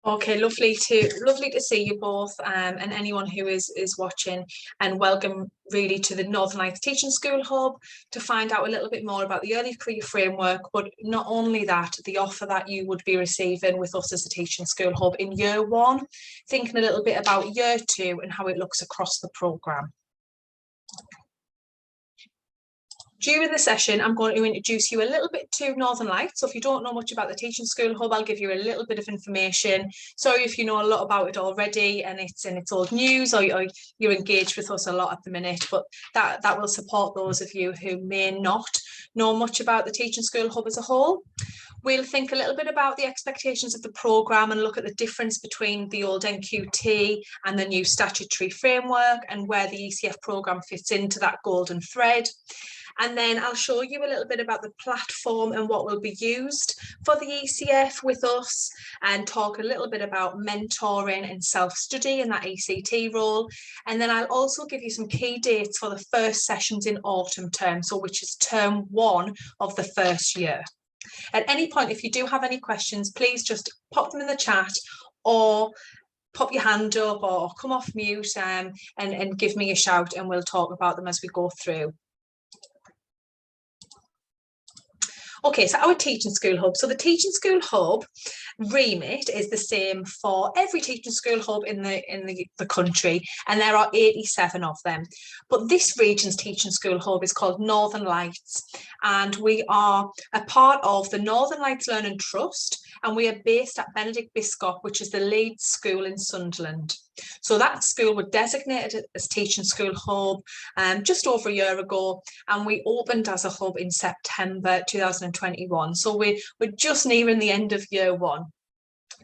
Okay, lovely to see you both, and anyone who is watching, and welcome really to the Northern Lights Teaching School Hub to find out a little bit more about the Early Career Framework, but not only that, the offer that you would be receiving with us as a Teaching School Hub in year one, thinking a little bit about year two and how it looks across the programme. During the session, I'm going to introduce you a little bit to Northern Lights. So if you don't know much about the Teaching School Hub, I'll give you a little bit of information. Sorry if you know a lot about it already and it's in its old news, or you're engaged with us a lot at the minute, but that will support those of you who may not know much about the Teaching School Hub as a whole. We'll think a little bit about the expectations of the programme and look at the difference between the old NQT and the new statutory framework and where the ECF programme fits into that golden thread. And then I'll show you a little bit about the platform and what will be used for the ECF with us, and talk a little bit about mentoring and self-study in that ECT role. And then I'll also give you some key dates for the first sessions in autumn term, so which is term one of the first year. At any point, if you do have any questions, please just pop them in the chat or pop your hand up or come off mute and give me a shout, and we'll talk about them as we go through. Okay, so our Teaching School Hub. So the Teaching School Hub remit is the same for every Teaching School Hub in the country, and there are 87 of them. But this region's Teaching School Hub is called Northern Lights, and we are a part of the Northern Lights Learning Trust, and we are based at Benedict Biscop, which is the lead school in Sunderland. So that school was designated as Teaching School Hub just over a year ago, and we opened as a hub in September 2021. So we're just nearing the end of year one.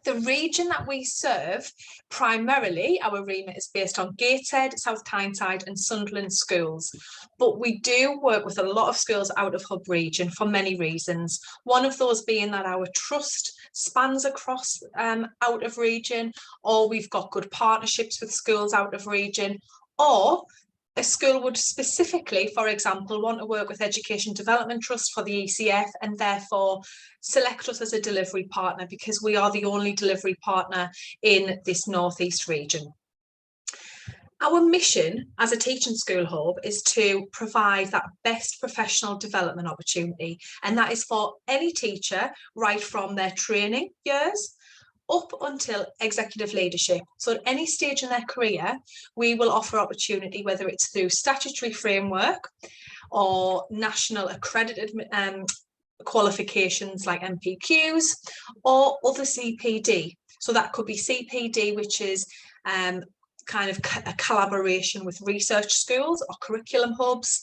The region that we serve, primarily our remit is based on Gateshead, South Tyneside and Sunderland schools, but we do work with a lot of schools out of hub region for many reasons. One of those being that our trust spans across out of region, or we've got good partnerships with schools out of region, or a school would specifically, for example, want to work with Education Development Trust for the ECF and therefore select us as a delivery partner, because we are the only delivery partner in this northeast region. Our mission as a Teaching School Hub is to provide that best professional development opportunity, and that is for any teacher right from their training years up until executive leadership. So at any stage in their career, we will offer opportunity, whether it's through statutory framework or national accredited qualifications like MPQs, or other CPD. So that could be CPD, which is kind of a collaboration with research schools or curriculum hubs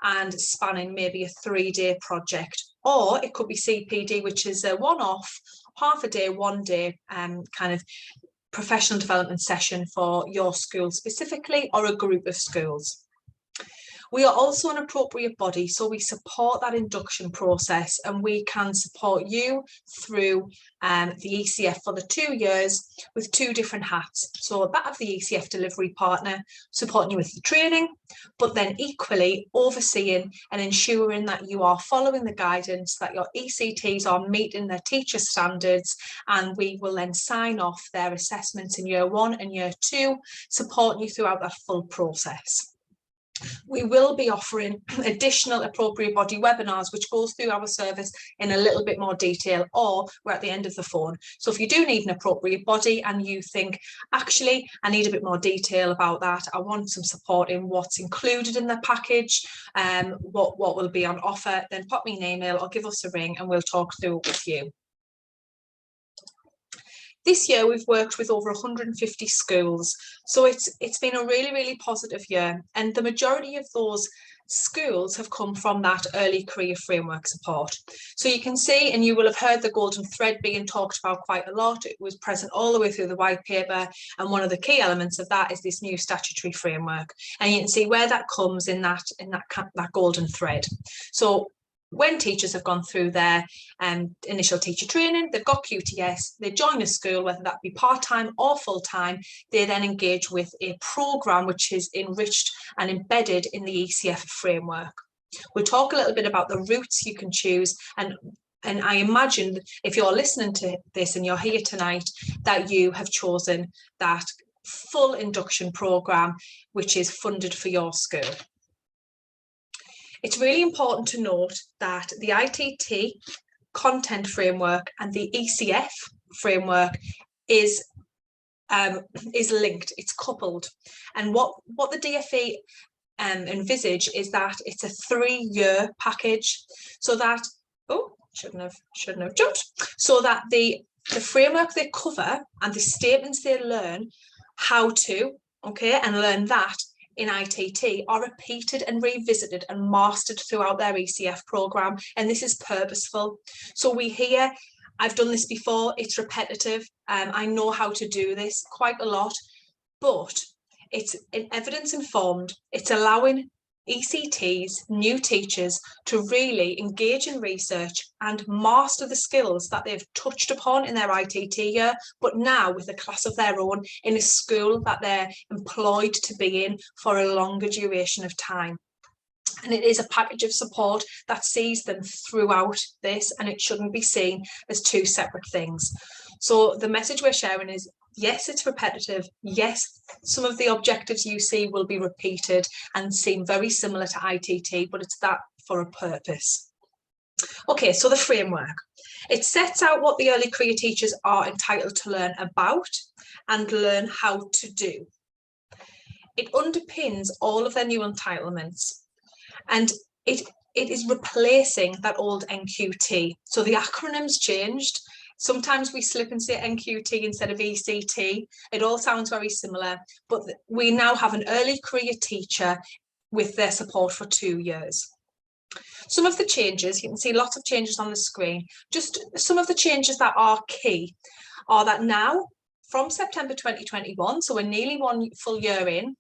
and spanning maybe a 3-day project. Or it could be CPD, which is a one-off, half a day, 1 day kind of professional development session for your school specifically, or a group of schools. We are also an appropriate body, so we support that induction process, and we can support you through the ECF for the 2 years with 2 different hats. So that of the ECF delivery partner, supporting you with the training, but then equally overseeing and ensuring that you are following the guidance, that your ECTs are meeting their teacher standards, and we will then sign off their assessments in year 1 and year 2, supporting you throughout that full process. We will be offering additional appropriate body webinars, which goes through our service in a little bit more detail, or we're at the end of the phone. So if you do need an appropriate body and you think, actually, I need a bit more detail about that, I want some support in what's included in the package, what will be on offer, then pop me an email or give us a ring and we'll talk through it with you. This year we've worked with over 150 schools, so it's been a really positive year, and the majority of those schools have come from that early career framework support. So you can see, and you will have heard the golden thread being talked about quite a lot. It was present all the way through the white paper, and one of the key elements of that is this new statutory framework, and you can see where that comes in that golden thread. So when teachers have gone through their initial teacher training, they've got QTS, they join a school, whether that be part-time or full-time, they then engage with a programme which is enriched and embedded in the ECF framework. We'll talk a little bit about the routes you can choose and And I imagine if you're listening to this and you're here tonight, that you have chosen that full induction programme, which is funded for your school. It's really important to note that the ITT content framework and the ECF framework is linked, it's coupled. And what the DFE envisage is that it's a 3-year package, so that, oh, shouldn't have jumped, so that the framework they cover and the statements they learn how to, okay, and learn that in ITT are repeated and revisited and mastered throughout their ECF programme, and this is purposeful. So we hear, I've done this before, it's repetitive, I know how to do this quite a lot, but it's evidence informed. It's allowing ECTs, new teachers, to really engage in research and master the skills that they've touched upon in their ITT year, but now with a class of their own in a school that they're employed to be in for a longer duration of time. And it is a package of support that sees them throughout this, and it shouldn't be seen as two separate things. So the message we're sharing is, yes, it's repetitive. Yes, some of the objectives you see will be repeated and seem very similar to ITT, but it's that for a purpose. Okay, so the framework. It sets out what the early career teachers are entitled to learn about and learn how to do. It underpins all of their new entitlements, and it is replacing that old NQT. So the acronym's changed. Sometimes we slip and say NQT instead of ECT. It all sounds very similar, but we now have an early career teacher with their support for 2 years. Some of the changes, you can see lots of changes on the screen. Just some of the changes that are key are that now, from September 2021, so we're nearly 1 full year in,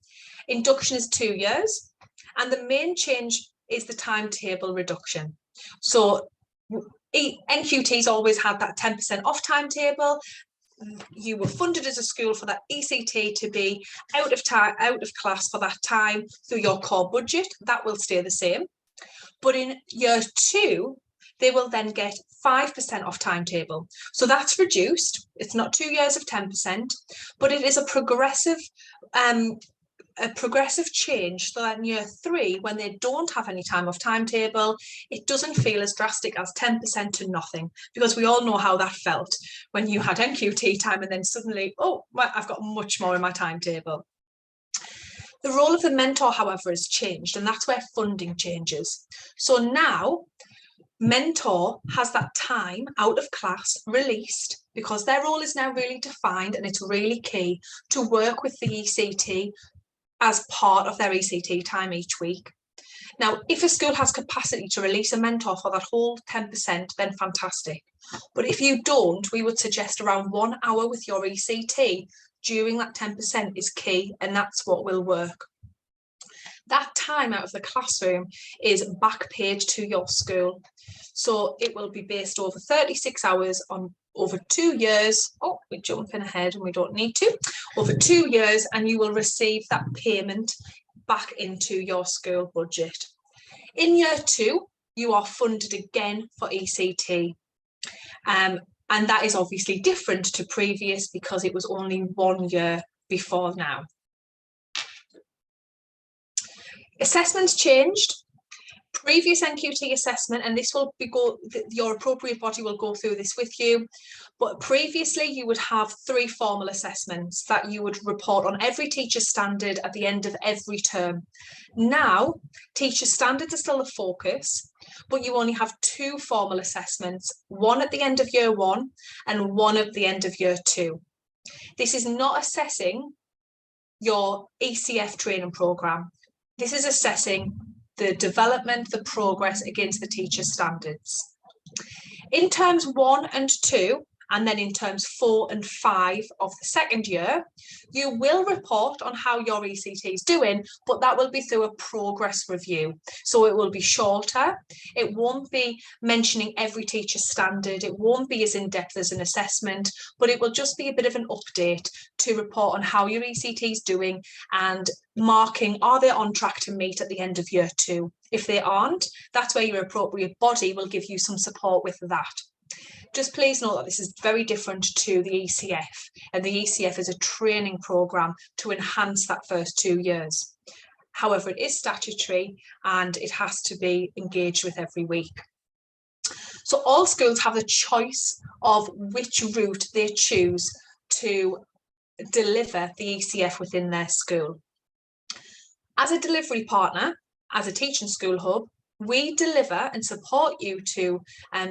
induction is 2 years, and the main change is the timetable reduction. So NQT's always had that 10% off timetable. You were funded as a school for that ECT to be out of class for that time through your core budget. That will stay the same. But in year 2, they will then get 5% off timetable. So that's reduced. It's not 2 years of 10%, but it is a progressive change, so that in year 3, when they don't have any time off timetable, it doesn't feel as drastic as 10% to nothing, because we all know how that felt when you had NQT time and then suddenly, oh, well, I've got much more in my timetable. The role of the mentor, however, has changed, and that's where funding changes. So now mentor has that time out of class released, because their role is now really defined, and it's really key to work with the ECT as part of their ECT time each week. Now, if a school has capacity to release a mentor for that whole 10%, then fantastic. But if you don't, we would suggest around 1 hour with your ECT during that 10% is key, and that's what will work. That time out of the classroom is back paid to your school. So it will be based over 36 hours on over 2 years. Oh, we're jumping ahead and we don't need to. Over 2 years, and you will receive that payment back into your school budget. In year 2, you are funded again for ECT. And that is obviously different to previous, because it was only 1 year before now. Assessments changed. Previous NQT assessment, and this will be your appropriate body will go through this with you, but previously you would have 3 formal assessments that you would report on every teacher standard at the end of every term. Now, teacher standards are still the focus, but you only have 2 formal assessments, one at the end of year 1 and one at the end of year 2. This is not assessing your ECF training programme. This is assessing the development, the progress against the teacher standards. In terms 1 and 2, And then in terms 4 and 5 of the second year, you will report on how your ECT is doing, but that will be through a progress review. So it will be shorter. It won't be mentioning every teacher's standard. It won't be as in-depth as an assessment, but it will just be a bit of an update to report on how your ECT is doing and marking, are they on track to meet at the end of year 2? If they aren't, that's where your appropriate body will give you some support with that. Just please note that this is very different to the ECF, and the ECF is a training programme to enhance that first 2 years. However, it is statutory and it has to be engaged with every week. So all schools have the choice of which route they choose to deliver the ECF within their school. As a delivery partner, as a teaching school hub, we deliver and support you to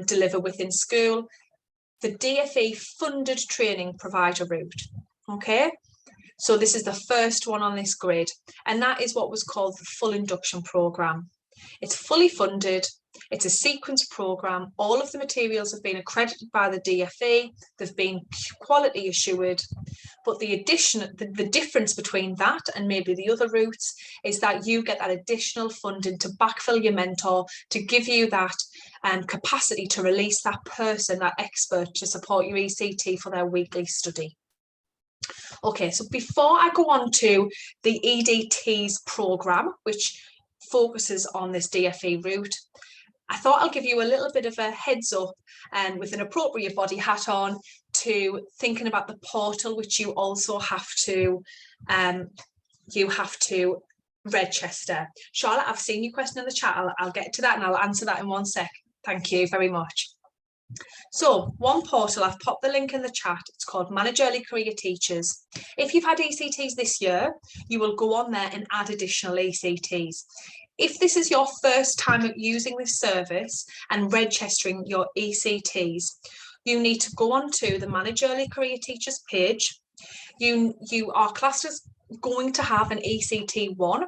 deliver within school the DFE funded training provider route. Okay, so this is the first one on this grid, and that is what was called the full induction programme. It's fully funded, it's a sequence programme, all of the materials have been accredited by the DFE, they've been quality assured, but the difference between that and maybe the other routes is that you get that additional funding to backfill your mentor, to give you that capacity to release that person, that expert, to support your ECT for their weekly study. Okay, so before I go on to the EDT's programme, which focuses on this DFE route, I thought I'll give you a little bit of a heads up and with an appropriate body hat on to thinking about the portal, which you also have to register. Charlotte, I've seen your question in the chat. I'll get to that and I'll answer that in one sec. Thank you very much. So one portal, I've popped the link in the chat. It's called Manage Early Career Teachers. If you've had ECTs this year, you will go on there and add additional ECTs. If this is your first time using this service and registering your ECTs, you need to go on to the Manage Early Career Teachers page. You are classed as going to have an ECT 1,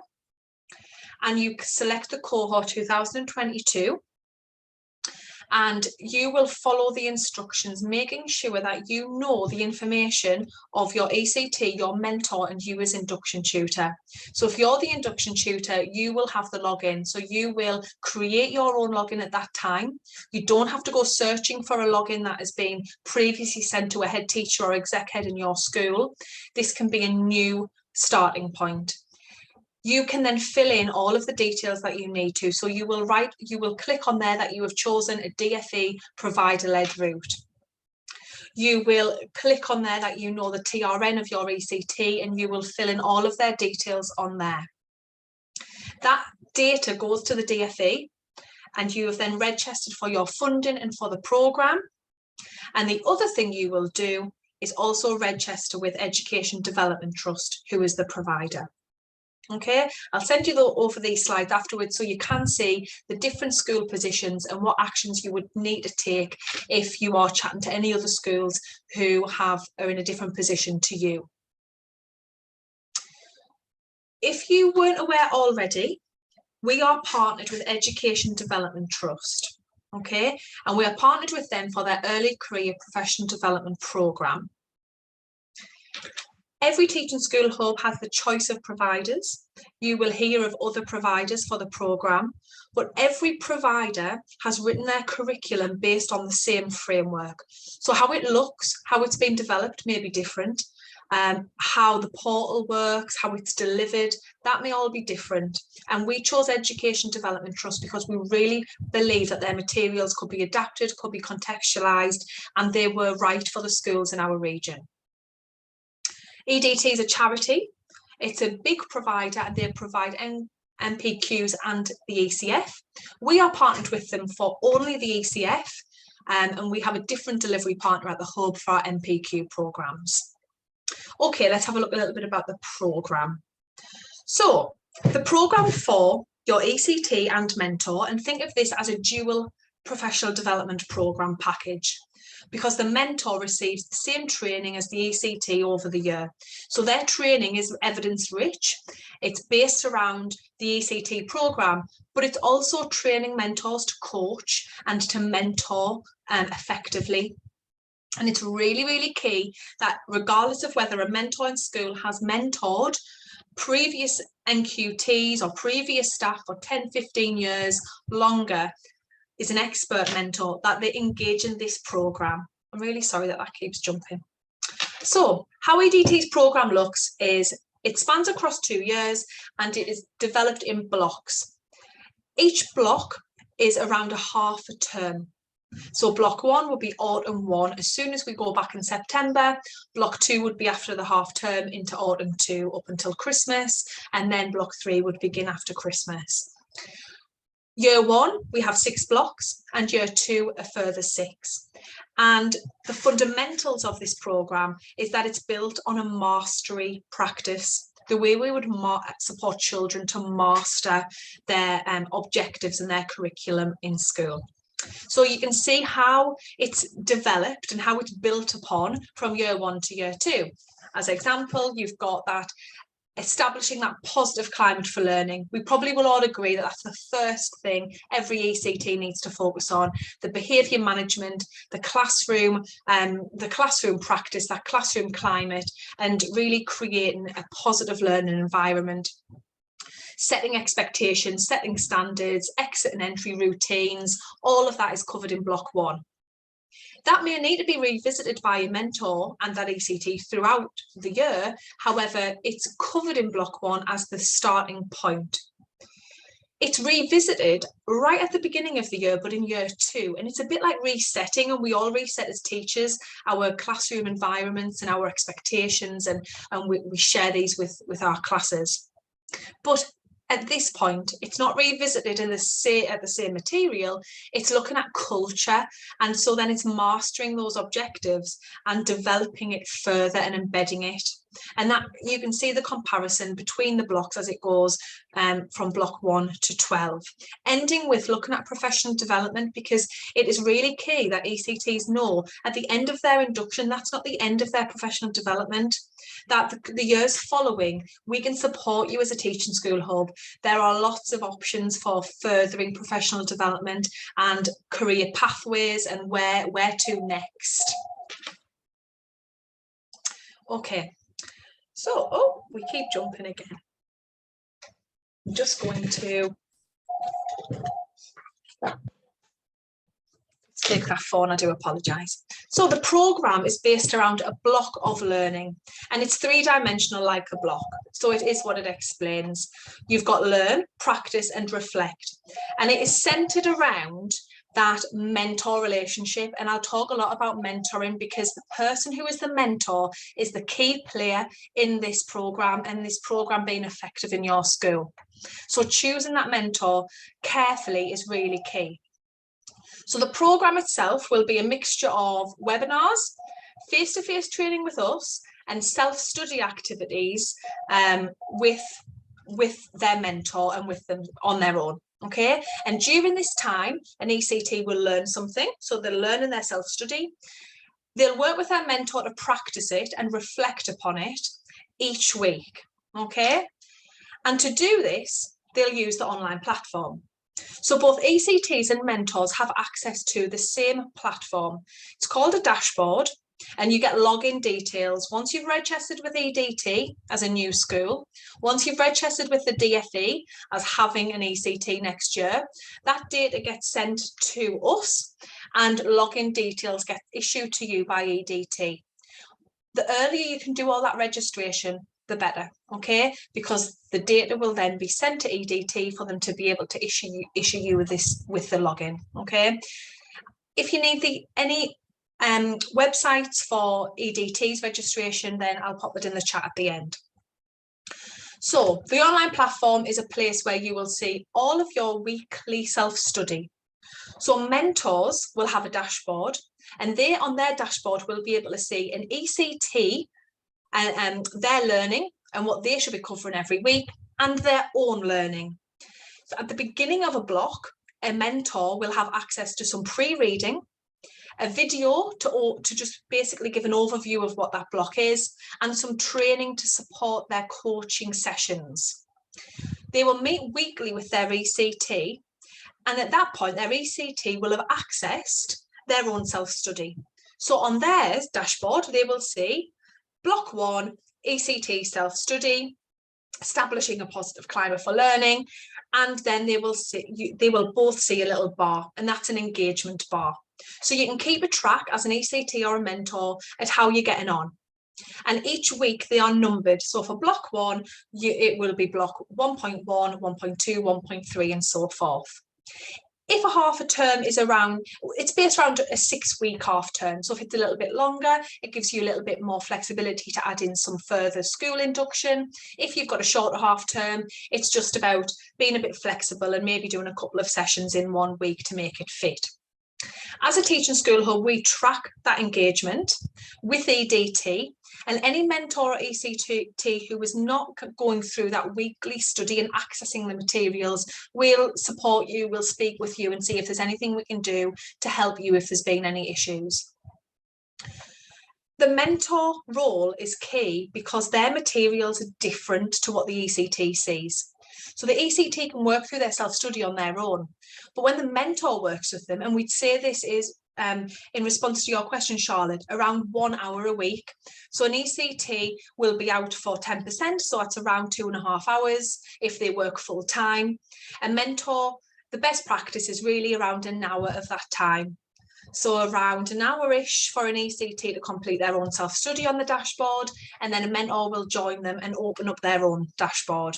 and you select the cohort 2022. And you will follow the instructions, making sure that you know the information of your ECT, your mentor, and you as induction tutor. So if you're the induction tutor, you will have the login. So you will create your own login at that time. You don't have to go searching for a login that has been previously sent to a head teacher or exec head in your school. This can be a new starting point. You can then fill in all of the details that you need to. So you will click on there that you have chosen a DFE provider-led route. You will click on there that you know the TRN of your ECT, and you will fill in all of their details on there. That data goes to the DFE, and you have then registered for your funding and for the programme. And the other thing you will do is also register with Education Development Trust, who is the provider. Okay, I'll send you over these slides afterwards so you can see the different school positions and what actions you would need to take if you are chatting to any other schools who are in a different position to you. If you weren't aware already, we are partnered with Education Development Trust, okay, and we are partnered with them for their Early Career Professional Development Programme. Every teaching school hub has the choice of providers. You will hear of other providers for the programme, but every provider has written their curriculum based on the same framework. So how it looks, how it's been developed may be different. How the portal works, how it's delivered, that may all be different. And we chose Education Development Trust because we really believe that their materials could be adapted, could be contextualised, and they were right for the schools in our region. EDT is a charity. It's a big provider and they provide MPQs and the ECF. We are partnered with them for only the ECF, and we have a different delivery partner at the hub for our MPQ programmes. Okay, let's have a look a little bit about the programme. So the programme for your ECT and mentor, and think of this as a dual professional development programme package, because the mentor receives the same training as the ECT over the year. So their training is evidence rich. It's based around the ECT programme, but it's also training mentors to coach and to mentor effectively. And it's really, really key that regardless of whether a mentor in school has mentored previous NQTs or previous staff for 10, 15 years longer, is an expert mentor, that they engage in this programme. I'm really sorry that keeps jumping. So how EDT's programme looks is it spans across 2 years and it is developed in blocks. Each block is around a half a term. So block 1 would be autumn 1 as soon as we go back in September. Block 2 would be after the half term into autumn 2 up until Christmas, and then block 3 would begin after Christmas. Year 1, we have 6 blocks, and year 2, a further 6. And the fundamentals of this programme is that it's built on a mastery practice, the way we would support children to master their objectives and their curriculum in school. So you can see how it's developed and how it's built upon from year 1 to year 2. As an example, you've got that establishing that positive climate for learning. We probably will all agree that that's the first thing every ECT needs to focus on: the behaviour management, the classroom practice, that classroom climate, and really creating a positive learning environment. Setting expectations, setting standards, exit and entry routines, all of that is covered in block 1. That may need to be revisited by a mentor and that ECT throughout the year. However, it's covered in block 1 as the starting point. It's revisited right at the beginning of the year, but in year 2, and it's a bit like resetting, and we all reset as teachers, our classroom environments and our expectations, and we share these with our classes. But at this point, it's not revisited at the same material, it's looking at culture, and so then it's mastering those objectives and developing it further and embedding it. And that you can see the comparison between the blocks as it goes from block 1 to 12, ending with looking at professional development, because it is really key that ECTs know at the end of their induction, that's not the end of their professional development, that the years following, we can support you as a teaching school hub. There are lots of options for furthering professional development and career pathways and where to next. Okay. So, we keep jumping again. I'm just going to take that phone, I do apologise. So the programme is based around a block of learning, and it's 3-dimensional like a block. So it is what it explains. You've got learn, practice and reflect. And it is centred around that mentor relationship, and I'll talk a lot about mentoring because the person who is the mentor is the key player in this programme, and this programme being effective in your school. So choosing that mentor carefully is really key. So the programme itself will be a mixture of webinars, face-to-face training with us, and self-study activities with their mentor and with them on their own. Okay, and during this time, an ECT will learn something. So they'll learn in their self-study. They'll work with their mentor to practice it and reflect upon it each week. Okay, and to do this, they'll use the online platform. So both ECTs and mentors have access to the same platform. It's called a dashboard, and you get login details once you've registered with EDT as a new school, once you've registered with the DFE as having an ECT next year. That data gets sent to us and login details get issued to you by EDT. The earlier you can do all that registration, the better, okay? Because the data will then be sent to EDT for them to be able to issue you with the login, okay? If you need any websites for EDT's registration, then I'll pop it in the chat at the end. So the online platform is a place where you will see all of your weekly self-study. So mentors will have a dashboard, and they on their dashboard will be able to see an ECT and their learning and what they should be covering every week and their own learning. So at the beginning of a block, a mentor will have access to some pre-reading, a video to just basically give an overview of what that block is, and some training to support their coaching sessions. They will meet weekly with their ECT, and at that point their ECT will have accessed their own self-study. So on their dashboard, they will see block 1, ECT self-study, establishing a positive climate for learning, and then they will both see a little bar, and that's an engagement bar. So you can keep a track as an ECT or a mentor at how you're getting on. And each week they are numbered. So for block 1, it will be block 1.1, 1.2, 1.3, and so forth. If a half a term is around, it's based around a 6-week half term. So if it's a little bit longer, it gives you a little bit more flexibility to add in some further school induction. If you've got a shorter half term, it's just about being a bit flexible and maybe doing a couple of sessions in 1 week to make it fit. As a Teaching School Hub, we track that engagement with EDT, and any mentor or ECT who is not going through that weekly study and accessing the materials will support you, will speak with you and see if there's anything we can do to help you if there's been any issues. The mentor role is key because their materials are different to what the ECT sees. So the ECT can work through their self-study on their own, but when the mentor works with them, and we'd say this is in response to your question, Charlotte, around 1 hour a week. So an ECT will be out for 10%, so that's around 2.5 hours if they work full time. A mentor, the best practice is really around an hour of that time. So around an hour-ish for an ECT to complete their own self-study on the dashboard, and then a mentor will join them and open up their own dashboard.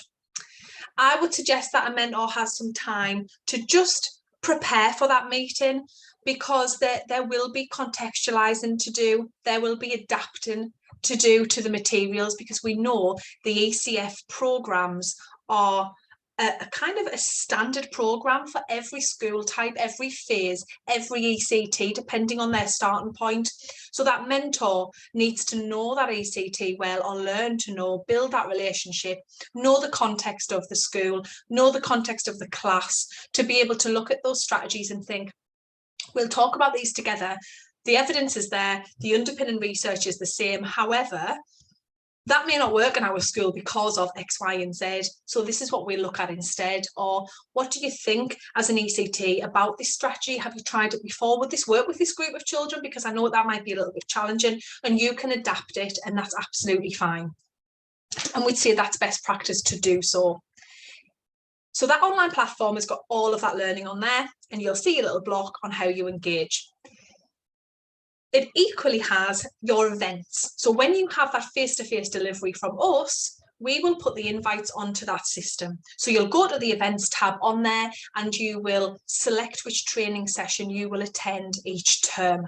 I would suggest that a mentor has some time to just prepare for that meeting, because there will be contextualizing to do, there will be adapting to do to the materials, because we know the ECF programs are a kind of a standard program for every school type, every phase, every ECT, depending on their starting point. So that mentor needs to know that ECT well, or learn to know, build that relationship, know the context of the school, know the context of the class, to be able to look at those strategies and think, we'll talk about these together. The evidence is there, the underpinning research is the same. However, that may not work in our school because of X, Y, and Z. So this is what we look at instead. Or what do you think as an ECT about this strategy? Have you tried it before? Would this work with this group of children? Because I know that might be a little bit challenging, and you can adapt it, and that's absolutely fine. And we'd say that's best practice to do so. So that online platform has got all of that learning on there, and you'll see a little block on how you engage. It equally has your events. So when you have that face-to-face delivery from us, we will put the invites onto that system. So you'll go to the events tab on there, and you will select which training session you will attend each term.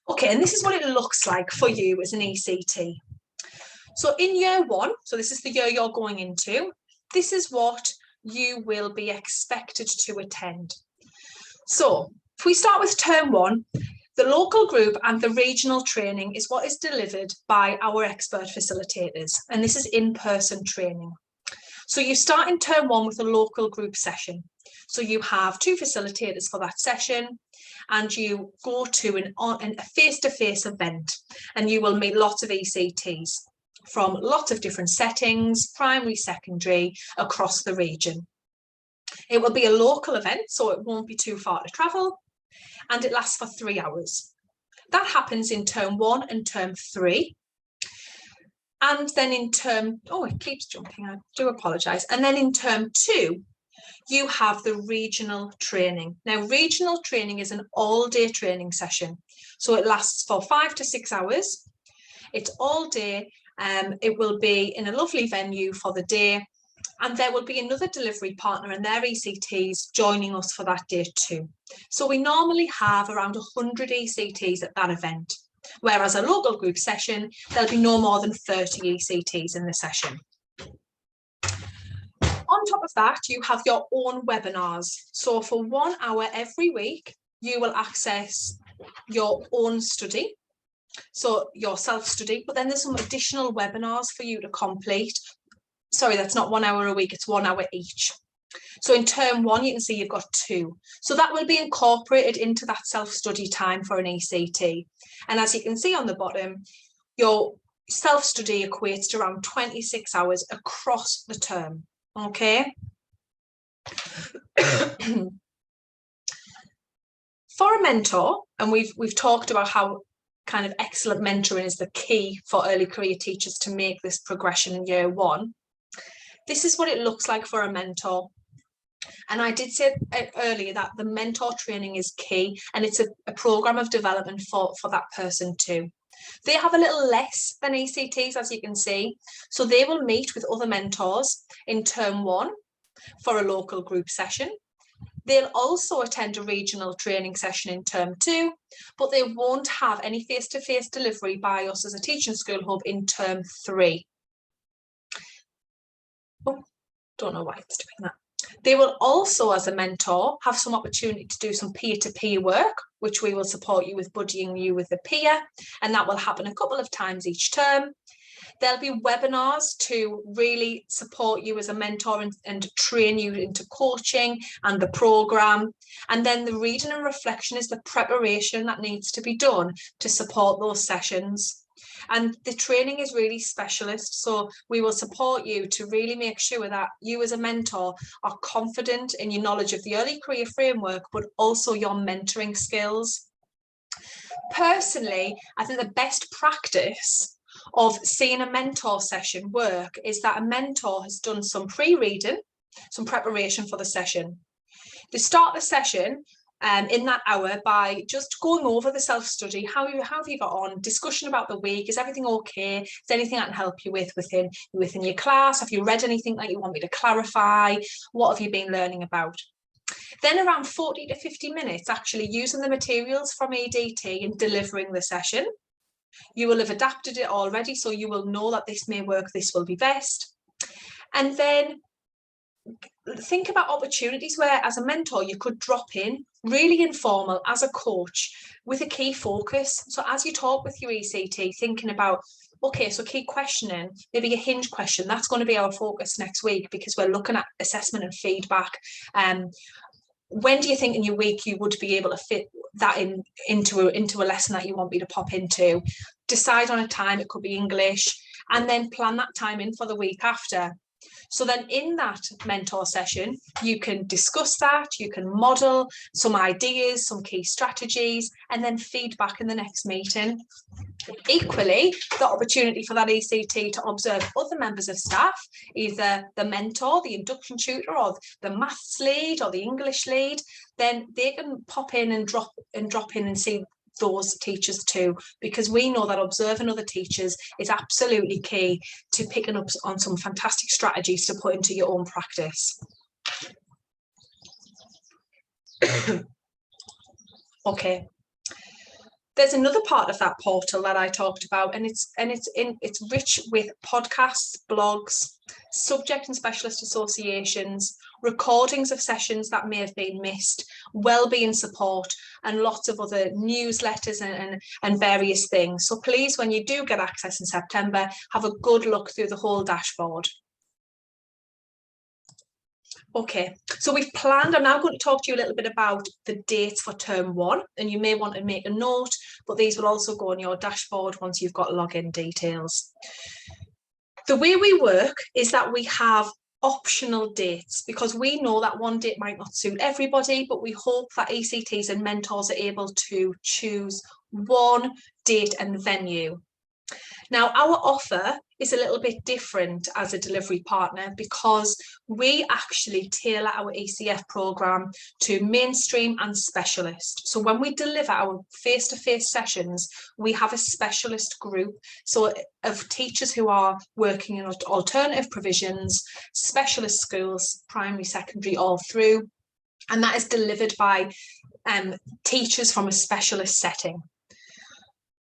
Okay, and this is what it looks like for you as an ECT. So in year 1, so this is the year you're going into, this is what you will be expected to attend. So if we start with term 1, the local group and the regional training is what is delivered by our expert facilitators, and this is in-person training. So you start in term 1 with a local group session. So you have 2 facilitators for that session, and you go to a face-to-face event, and you will meet lots of ECTs from lots of different settings, primary, secondary, across the region. It will be a local event, so it won't be too far to travel, and it lasts for 3 hours. That happens in term 1 and term 3. And then in term, oh, it keeps jumping, I do apologise. And then in term 2, you have the regional training. Now, regional training is an all-day training session. So it lasts for 5 to 6 hours. It's all day. It will be in a lovely venue for the day, and there will be another delivery partner and their ECTs joining us for that day too. So we normally have around 100 ECTs at that event, whereas a local group session, there'll be no more than 30 ECTs in the session. On top of that, you have your own webinars. So for 1 hour every week, you will access your own study. So your self-study, but then there's some additional webinars for you to complete. Sorry, that's not 1 hour a week, it's 1 hour each. So in term 1, you can see you've got 2. So that will be incorporated into that self-study time for an ECT. And as you can see on the bottom, your self-study equates to around 26 hours across the term, okay? For a mentor, and we've talked about how kind of excellent mentoring is the key for early career teachers to make this progression in year one. This is what it looks like for a mentor. And I did say earlier that the mentor training is key, and it's a program of development for that person too. They have a little less than ECTs, as you can see. So they will meet with other mentors in term one for a local group session. They'll also attend a regional training session in term two, but they won't have any face-to-face delivery by us as a teaching school hub in term three. Oh, don't know why it's doing that. They will also, as a mentor, have some opportunity to do some peer-to-peer work, which we will support you with, buddying you with a peer, and that will happen a couple of times each term. There'll be webinars to really support you as a mentor and train you into coaching and the programme. And then the reading and reflection is the preparation that needs to be done to support those sessions. And the training is really specialist, so we will support you to really make sure that you as a mentor are confident in your knowledge of the early career framework, but also your mentoring skills. Personally, I think the best practice of seeing a mentor session work is that a mentor has done some pre-reading, some preparation for the session. They start the session in that hour by just going over the self-study. How have you got on? Discussion about the week. Is everything okay? Is there anything I can help you with within your class? Have you read anything that you want me to clarify? What have you been learning about? Then around 40 to 50 minutes actually using the materials from EDT and delivering the session. You will have adapted it already, so you will know that this may work, this will be best. And then think about opportunities where, as a mentor, you could drop in really informal as a coach with a key focus. So as you talk with your ECT, thinking about, okay, so key questioning, maybe a hinge question, that's going to be our focus next week because we're looking at assessment and feedback. When do you think in your week you would be able to fit that into a lesson that you want me to pop into? Decide on a time, it could be English, and then plan that time in for the week after. So then in that mentor session, you can discuss that, you can model some ideas, some key strategies, and then feedback in the next meeting. Equally, the opportunity for that ECT to observe other members of staff, either the mentor, the induction tutor, or the maths lead or the English lead, then they can pop in and drop in and see those teachers too, because we know that observing other teachers is absolutely key to picking up on some fantastic strategies to put into your own practice. Okay. There's another part of that portal that I talked about, and it's rich with podcasts, blogs, subject and specialist associations, recordings of sessions that may have been missed, wellbeing support, and lots of other newsletters and various things. So please, when you do get access in September, have a good look through the whole dashboard. Okay, so we've planned, I'm now going to talk to you a little bit about the dates for term one, and you may want to make a note, but these will also go on your dashboard once you've got login details. The way we work is that we have optional dates, because we know that one date might not suit everybody, but we hope that ECTs and mentors are able to choose one date and venue. Now, our offer is a little bit different as a delivery partner because we actually tailor our ECF programme to mainstream and specialist. So when we deliver our face-to-face sessions, we have a specialist group, so of teachers who are working in alternative provisions, specialist schools, primary, secondary, all through, and that is delivered by teachers from a specialist setting.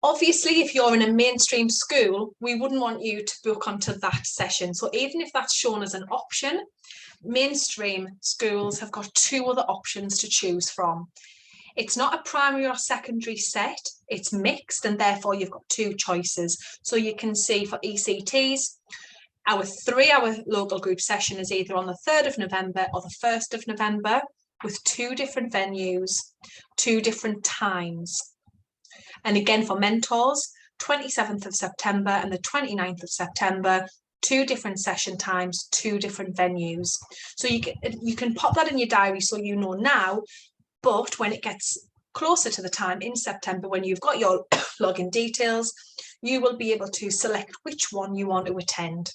Obviously, if you're in a mainstream school, we wouldn't want you to book onto that session. So even if that's shown as an option, mainstream schools have got two other options to choose from. It's not a primary or secondary set, it's mixed, and therefore you've got two choices. So you can see for ECTs, our 3-hour local group session is either on the 3rd of November or the 1st of November with 2 different venues, 2 different times. And again, for mentors, 27th of September and the 29th of September, 2 different session times, 2 different venues. So you can pop that in your diary so you know now, but when it gets closer to the time in September when you've got your login details, you will be able to select which one you want to attend.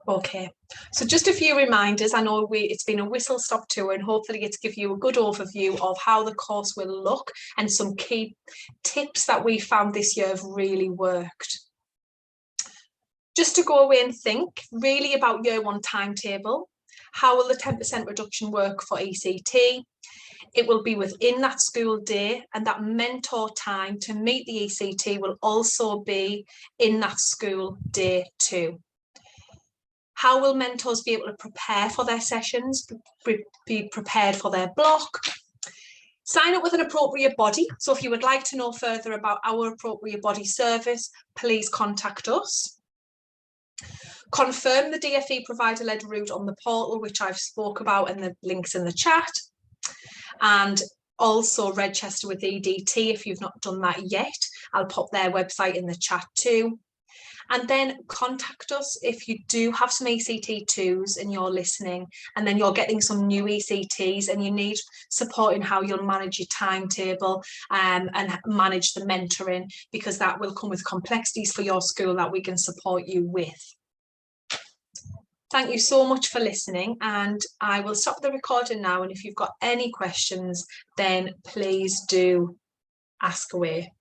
Okay, so just a few reminders. I know it's been a whistle-stop tour, and hopefully it's give you a good overview of how the course will look and some key tips that we found this year have really worked. Just to go away and think really about year one timetable. How will the 10% reduction work for ECT? It will be within that school day, and that mentor time to meet the ECT will also be in that school day too. How will mentors be able to prepare for their sessions, be prepared for their block? Sign up with an appropriate body. So if you would like to know further about our appropriate body service, please contact us. Confirm the DFE provider-led route on the portal, which I've spoke about, and the links in the chat. And also register with EDT if you've not done that yet. I'll pop their website in the chat too. And then contact us if you do have some ECT2s and you're listening, and then you're getting some new ECTs and you need support in how you'll manage your timetable and manage the mentoring, because that will come with complexities for your school that we can support you with. Thank you so much for listening, and I will stop the recording now, and if you've got any questions, then please do ask away.